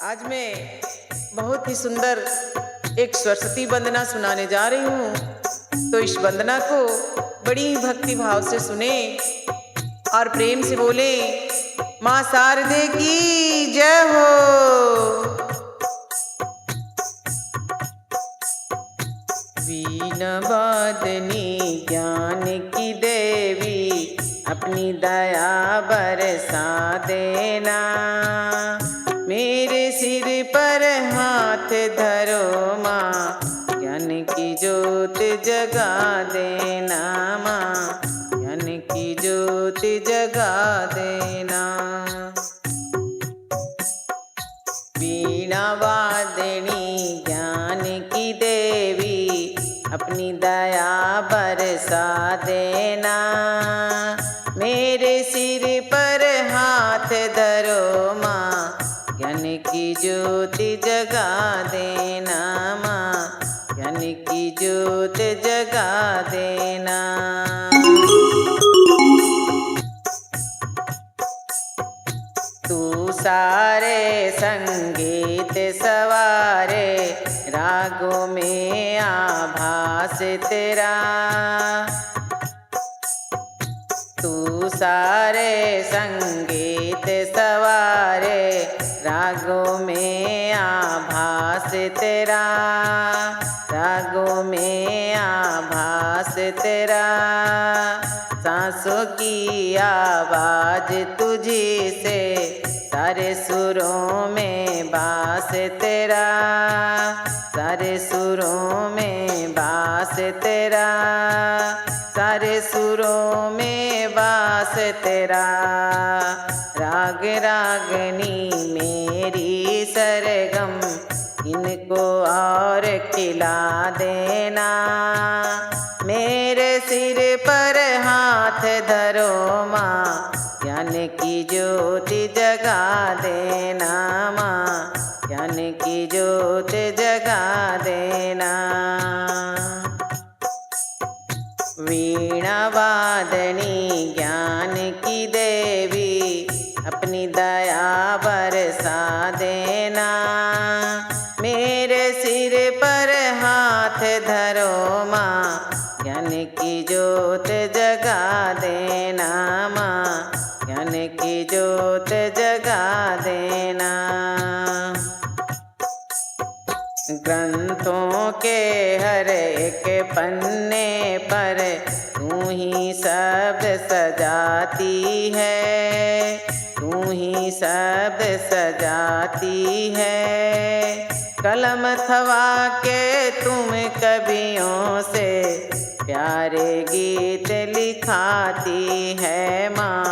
आज मैं बहुत ही सुंदर एक सरस्वती वंदना सुनाने जा रही हूँ। तो इस वंदना को बड़ी ही भक्ति भाव से सुने और प्रेम से बोले, माँ शारदे की जय हो। वीणा वादनी ज्ञान की देवी, अपनी दया बरसा देना। मेरे सिर पर हाथ धरो माँ, ज्ञान की ज्योत जगा देना माँ, ज्ञान की ज्योत जगा देना। वीणा वादनी ज्ञान की देवी, अपनी दया बरसा देना। मेरे सिर पर हाथ धरो माँ, ज्ञान की ज्योति जगा देना माँ, ज्ञान की ज्योति जगा देना। तू सारे संगीत सवारे, रागों में आभास तेरा। तू सारे संगीत सवारे, रागों में आभास तेरा, रागों में आभास तेरा। सांसों की आवाज तुझी से, सारे सुरों में बास तेरा, सारे सुरों में बास तेरा, सारे सुरों में बास तेरा। राग रागनी मेरी सरगम, इनको और खिला देना। मेरे सिर पर हाथ धरो माँ, ज्ञान की ज्योति जगा देना माँ, ज्ञान की ज्योति जगा देना। वीणा वादनी ज्ञान की देवी, अपनी दया बरसा देना। मेरे सिर पर हाथ धरो माँ, ज्ञान की ज्योत जगा देना माँ, ज्ञान की ज्योत जगा देना। ग्रंथों के हर एक पन्ने पर तू ही शब्द सजाती है, तू ही शब्द सजाती है। कलम थवा के तुम कवियों से, प्यारे गीत लिखाती है माँ,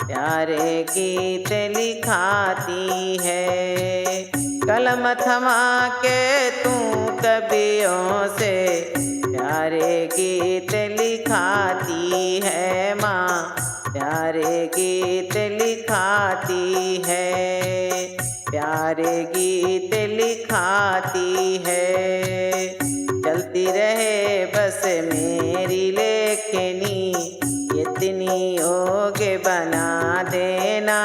प्यारे गीत लिखाती है। कलम थमा के तू कवियों से, प्यारे गीत लिखाती है माँ, प्यारे गीत लिखाती है, प्यारे गीत लिखाती है। चलती रहे बस मेरी लेखनी, इतनी योग बना देना।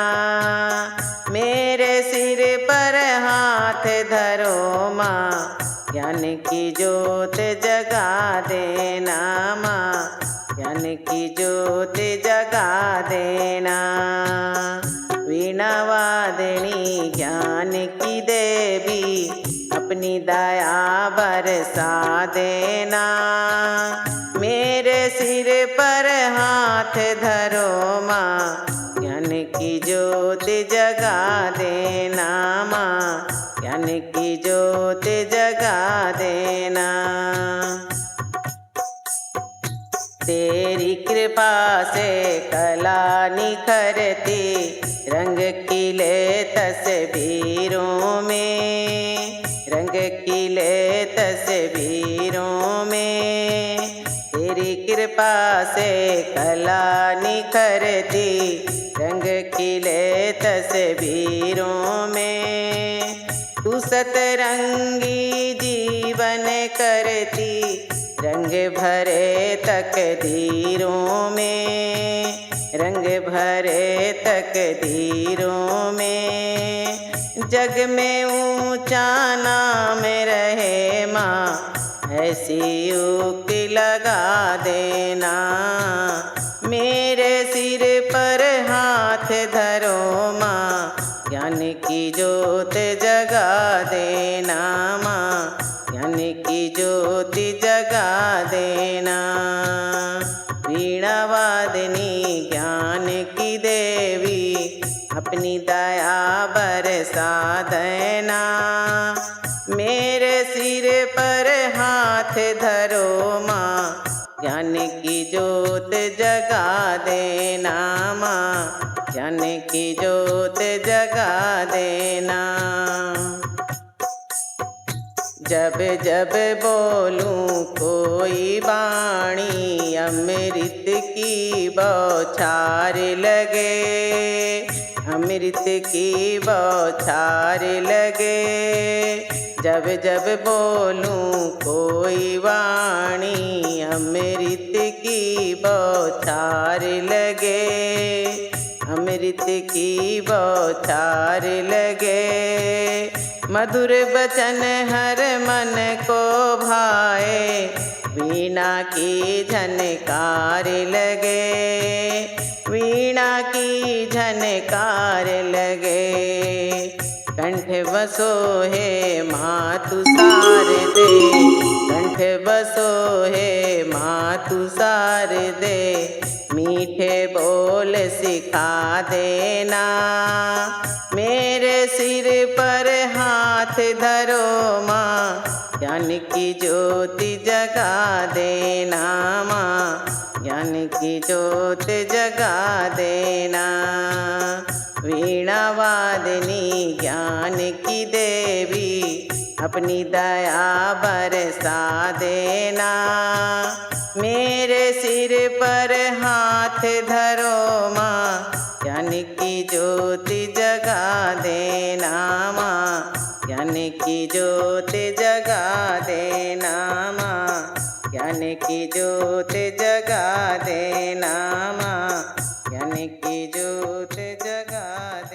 मेरे सिर पर हाथ धरो माँ, ज्ञान की ज्योत जगा देना माँ, ज्ञान की ज्योत जगा देना। वीणा वादनी ज्ञान की देवी, अपनी दया बरसा देना। मेरे सिर पर हाथ धरो माँ, ज्ञान की ज्योत जगा देना माँ, ज्ञान की ज्योत जगा देना। तेरी कृपा से कला निखरती, रंग खिले तस्वीरों में, रंग खिले तस्वीरों में। तेरी कृपा से कला निखरती, रंग खिले तस्वीरों में। तू सतरंगी जीवन करती, रंग भरे तकदीरों में, रंग भरे तकदीरों में। जग में ऊंचा नाम रहे माँ, ऐसी उक्ति लगा देना। मेरे सिर पर हाथ धरो माँ, ज्ञान की ज्योत जगा देना माँ, ज्ञान की ज्योति जगा देना। वीणा वादनी ज्ञान की देवी, अपनी दया बरसा देना। मेरे सिर पर हाथ धरो माँ, ज्ञान की ज्योत जगा देना माँ, ज्ञान की ज्योत जगा देना। जब जब बोलूं कोई वाणी, अमृत की बौछार लगे, अमृत की बौछार लगे। जब जब बोलूं कोई वाणी, अमृत की बौछार लगे, अमृत की बौछार लगे। मधुर बचन हर मन को भाए, वीणा की झनकार लगे, वीणा की झनकार लगे। कंठ बसो है मातु शारदे, कंठ बसो है मातु शारदे, मीठे बोल सिखा देना। मेरे सिर पर हाथ धरो माँ, ज्ञान की ज्योति जगा देना माँ, ज्ञान की ज्योत जगा देना। वीणा वादनी ज्ञान की देवी, अपनी दया बरसा देना। मेरे सिर पर हाथ धरो माँ, ज्ञान की ज्योति जगा देना माँ, ज्ञान की ज्योति जगा देना माँ, ज्ञान की ज्योति जगा देना माँ, ज्ञान की ज्योति जगा देना।